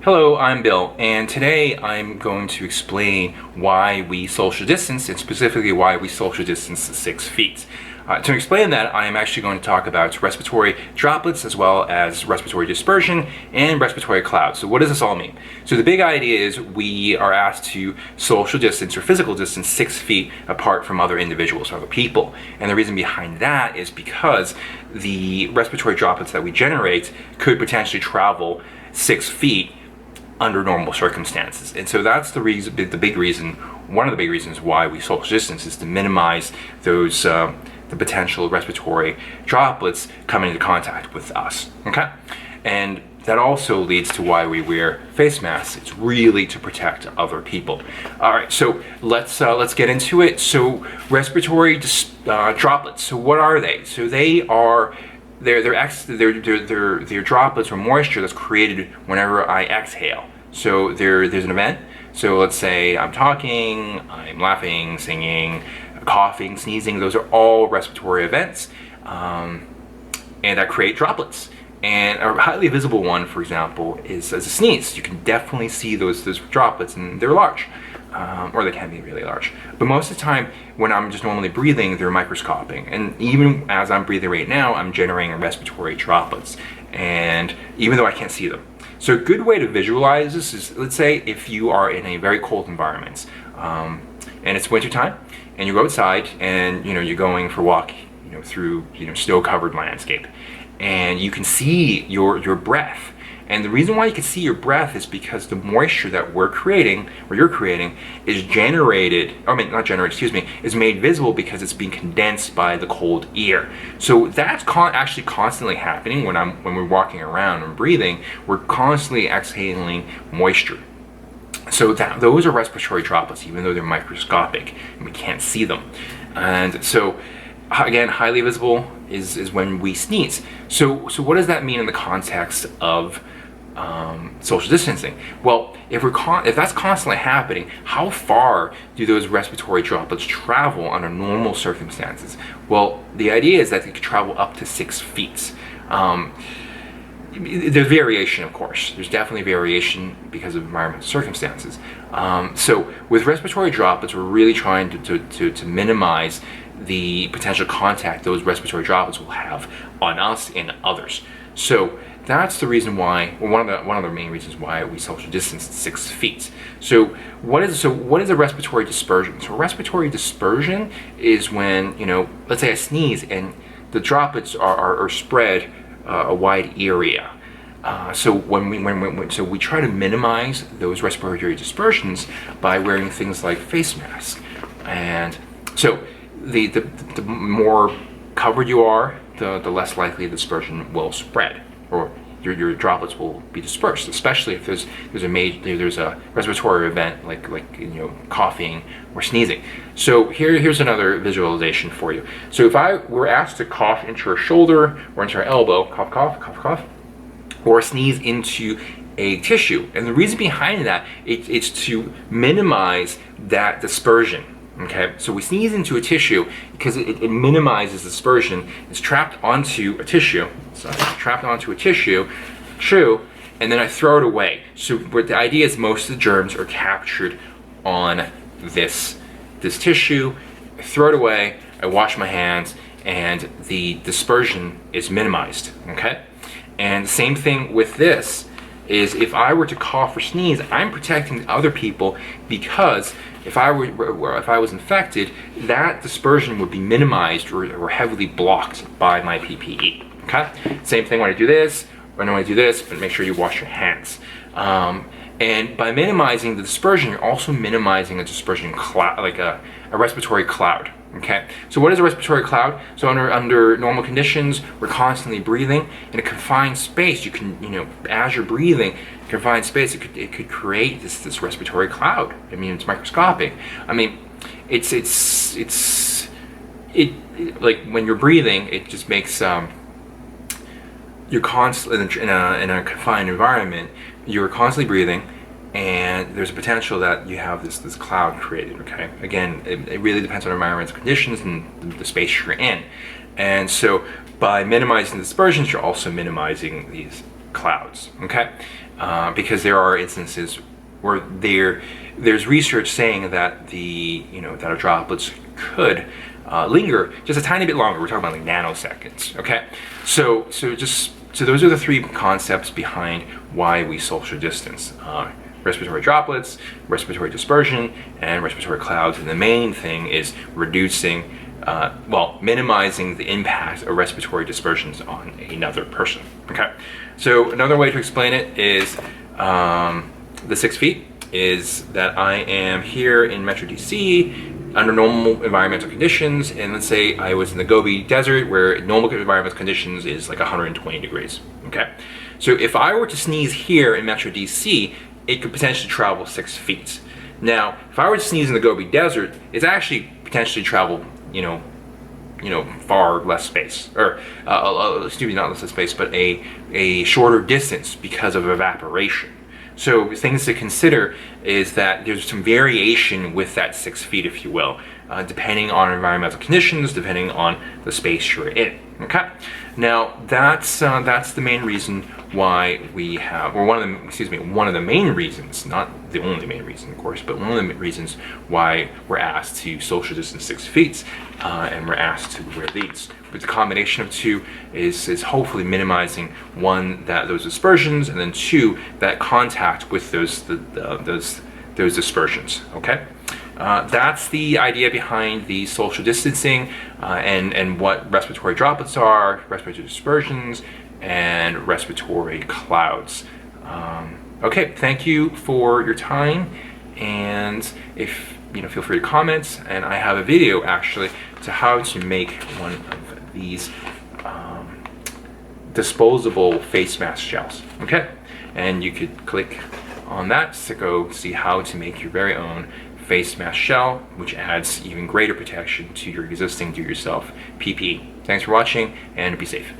Hello, I'm Bill, and today I'm going to explain why we social distance, and specifically why we social distance to 6 feet. To explain that, I am actually going to talk about respiratory droplets as well as respiratory dispersion and respiratory clouds. So what does this all mean? So the big idea is we are asked to social distance or physical distance 6 feet apart from other individuals or other people. And the reason behind that is because the respiratory droplets that we generate could potentially travel 6 feet under normal circumstances. And so that's the reason, one of the big reasons why we social distance is to minimize those the potential respiratory droplets coming into contact with us. Okay, and that also leads to why we wear face masks. It's really to protect other people. All right, so let's get into it. So respiratory droplets. So what are they? So they are they're droplets or moisture that's created whenever I exhale. So there's an event. So let's say I'm talking, I'm laughing, singing, coughing, sneezing. Those are all respiratory events, and that create droplets. And a highly visible one, for example, is as a sneeze. You can definitely see those droplets, and they're large, or they can be really large. But most of the time, when I'm just normally breathing, they're microscopic. And even as I'm breathing right now, I'm generating respiratory droplets, and even though I can't see them. So a good way to visualize this is, let's say if you are in a very cold environment, and it's wintertime, and you go outside, and you're going for a walk, through snow-covered landscape, and you can see your breath. And the reason why you can see your breath is because the moisture that we're creating, or you're creating, is is made visible because it's being condensed by the cold air. So that's actually constantly happening when we're walking around and breathing. We're constantly exhaling moisture. So those are respiratory droplets, even though they're microscopic and we can't see them. And so, again, highly visible is when we sneeze. So what does that mean in the context of social distancing? Well, if that's constantly happening, how far do those respiratory droplets travel under normal circumstances? Well, the idea is that they could travel up to 6 feet. There's variation, of course. There's definitely variation because of environmental circumstances. So with respiratory droplets, we're really trying to minimize the potential contact those respiratory droplets will have on us and others. So that's the reason why, or one of the main reasons why we social distance 6 feet. So what is a respiratory dispersion? So respiratory dispersion is when, let's say I sneeze and the droplets are spread a wide area. So we try to minimize those respiratory dispersions by wearing things like face masks. And so the more covered you are, the less likely the dispersion will spread, or your droplets will be dispersed, especially if there's a respiratory event like coughing or sneezing. So here's another visualization for you. So if I were asked to cough into our shoulder or into our elbow, cough, cough, cough, cough, or sneeze into a tissue, and the reason behind that, it's to minimize that dispersion. Okay, so we sneeze into a tissue because it minimizes dispersion. It's trapped onto a tissue. So it's trapped onto a tissue, and then I throw it away. So what the idea is, most of the germs are captured on this tissue. I throw it away. I wash my hands, and the dispersion is minimized. Okay, and same thing with this. Is if I were to cough or sneeze, I'm protecting other people, because if I was infected, that dispersion would be minimized or heavily blocked by my PPE. Okay, same thing when I do this, or when I do this, but make sure you wash your hands. And by minimizing the dispersion, you're also minimizing a dispersion cloud, like a respiratory cloud. Okay, so what is a respiratory cloud? So under normal conditions, we're constantly breathing in a confined space. You can, as you're breathing, confined space, it could create this respiratory cloud. I mean, it's microscopic. I mean, it's like when you're breathing, it just makes you're constantly in a confined environment. You're constantly breathing, and there's a potential that you have this cloud created. Okay, again, it really depends on environmental conditions and the space you're in. And so by minimizing the dispersions, you're also minimizing these clouds, okay? Because there are instances where there's research saying that that our droplets could linger just a tiny bit longer. We're talking about like nanoseconds, okay? So those are the three concepts behind why we social distance. Respiratory droplets, respiratory dispersion, and respiratory clouds. And the main thing is reducing, minimizing the impact of respiratory dispersions on another person. Okay, so another way to explain it is the 6 feet is that I am here in Metro DC under normal environmental conditions, and let's say I was in the Gobi Desert where normal environmental conditions is like 120 degrees. Okay, so if I were to sneeze here in Metro DC, it could potentially travel 6 feet. Now, if I were to sneeze in the Gobi Desert, it's actually potentially travel, far less space, or excuse me, not less space, but a shorter distance because of evaporation. So things to consider is that there's some variation with that 6 feet, if you will, depending on environmental conditions, depending on the space you're in. Okay. Now that's the main reason why we have, or one of the main reasons, not the only main reason, of course, but one of the reasons why we're asked to social distance 6 feet, and we're asked to wear these. But the combination of two is hopefully minimizing, one, those dispersions, and then two, that contact with those dispersions. Okay. That's the idea behind the social distancing, and what respiratory droplets are, respiratory dispersions, and respiratory clouds. Okay, thank you for your time, and if feel free to comment. And I have a video actually to how to make one of these disposable face mask shells. Okay, and you could click on that to go see how to make your very own face mask shell, which adds even greater protection to your existing do-it-yourself PPE. Thanks for watching, and be safe.